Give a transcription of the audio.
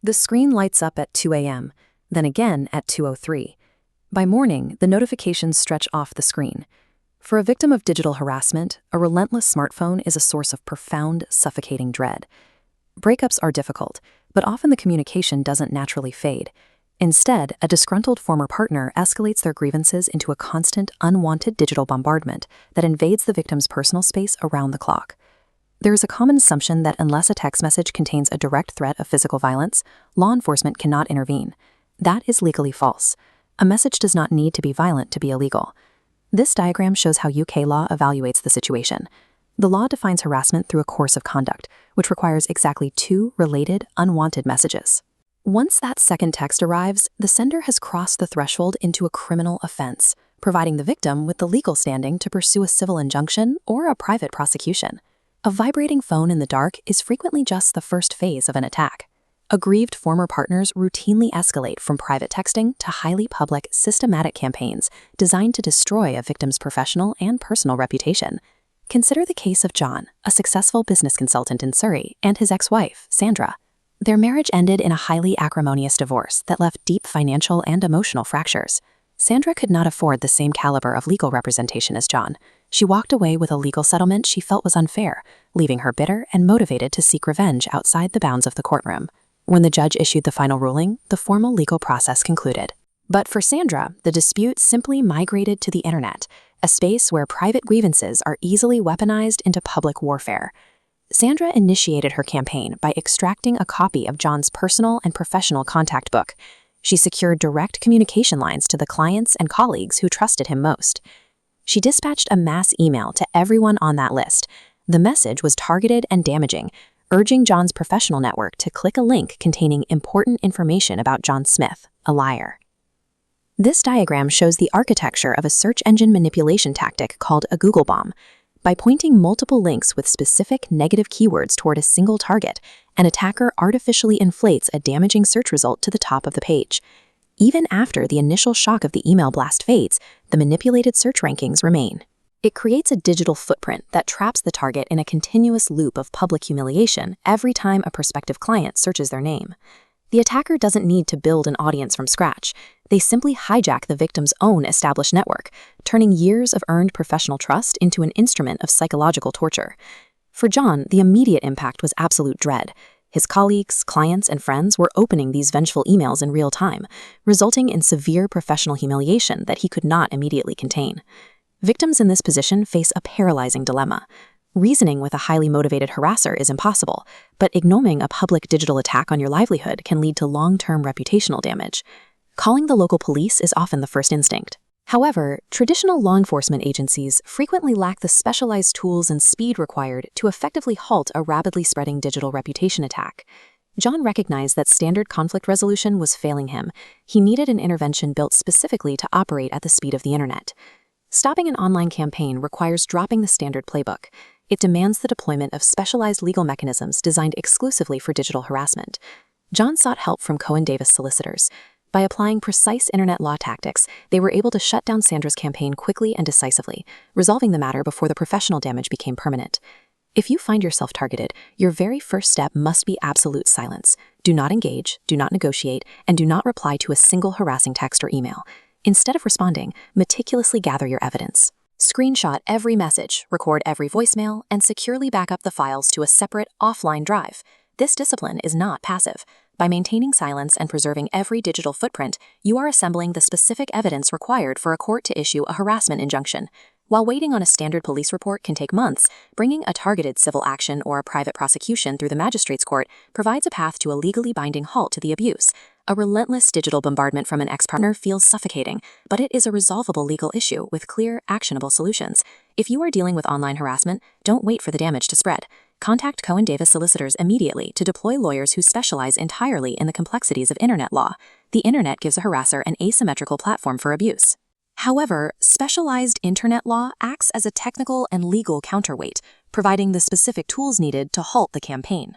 The screen lights up at 2 a.m., then again at 2:03. By morning, the notifications stretch off the screen. For a victim of digital harassment, a relentless smartphone is a source of profound, suffocating dread. Breakups are difficult, but often the communication doesn't naturally fade. Instead, a disgruntled former partner escalates their grievances into a constant, unwanted digital bombardment that invades the victim's personal space around the clock. There is a common assumption that unless a text message contains a direct threat of physical violence, law enforcement cannot intervene. That is legally false. A message does not need to be violent to be illegal. This diagram shows how UK law evaluates the situation. The law defines harassment through a course of conduct, which requires exactly 2 related, unwanted messages. Once that second text arrives, the sender has crossed the threshold into a criminal offense, providing the victim with the legal standing to pursue a civil injunction or a private prosecution. A vibrating phone in the dark is frequently just the first phase of an attack. Aggrieved former partners routinely escalate from private texting to highly public, systematic campaigns designed to destroy a victim's professional and personal reputation. Consider the case of John, a successful business consultant in Surrey, and his ex-wife, Sandra. Their marriage ended in a highly acrimonious divorce that left deep financial and emotional fractures. Sandra could not afford the same caliber of legal representation as John. She walked away with a legal settlement she felt was unfair, leaving her bitter and motivated to seek revenge outside the bounds of the courtroom. When the judge issued the final ruling, the formal legal process concluded. But for Sandra, the dispute simply migrated to the internet, a space where private grievances are easily weaponized into public warfare. Sandra initiated her campaign by extracting a copy of John's personal and professional contact book. She secured direct communication lines to the clients and colleagues who trusted him most. She dispatched a mass email to everyone on that list. The message was targeted and damaging, urging John's professional network to click a link containing important information about John Smith, a liar. This diagram shows the architecture of a search engine manipulation tactic called a Google bomb. By pointing multiple links with specific negative keywords toward a single target, an attacker artificially inflates a damaging search result to the top of the page. Even after the initial shock of the email blast fades, the manipulated search rankings remain. It creates a digital footprint that traps the target in a continuous loop of public humiliation every time a prospective client searches their name. The attacker doesn't need to build an audience from scratch. They simply hijack the victim's own established network, turning years of earned professional trust into an instrument of psychological torture. For John, the immediate impact was absolute dread. His colleagues, clients, and friends were opening these vengeful emails in real time, resulting in severe professional humiliation that he could not immediately contain. Victims in this position face a paralyzing dilemma. Reasoning with a highly motivated harasser is impossible, but ignoring a public digital attack on your livelihood can lead to long-term reputational damage. Calling the local police is often the first instinct. However, traditional law enforcement agencies frequently lack the specialized tools and speed required to effectively halt a rapidly spreading digital reputation attack. John recognized that standard conflict resolution was failing him. He needed an intervention built specifically to operate at the speed of the internet. Stopping an online campaign requires dropping the standard playbook. It demands the deployment of specialized legal mechanisms designed exclusively for digital harassment. John sought help from Cohen Davis solicitors. By applying precise internet law tactics, they were able to shut down Sandra's campaign quickly and decisively, resolving the matter before the professional damage became permanent. If you find yourself targeted, your very first step must be absolute silence. Do not engage, do not negotiate, and do not reply to a single harassing text or email. Instead of responding, meticulously gather your evidence. Screenshot every message, record every voicemail, and securely back up the files to a separate, offline drive. This discipline is not passive. By maintaining silence and preserving every digital footprint, you are assembling the specific evidence required for a court to issue a harassment injunction. While waiting on a standard police report can take months, bringing a targeted civil action or a private prosecution through the magistrate's court provides a path to a legally binding halt to the abuse. A relentless digital bombardment from an ex-partner feels suffocating, but it is a resolvable legal issue with clear, actionable solutions. If you are dealing with online harassment, don't wait for the damage to spread. Contact Cohen Davis solicitors immediately to deploy lawyers who specialize entirely in the complexities of internet law. The internet gives a harasser an asymmetrical platform for abuse. However, specialized internet law acts as a technical and legal counterweight, providing the specific tools needed to halt the campaign.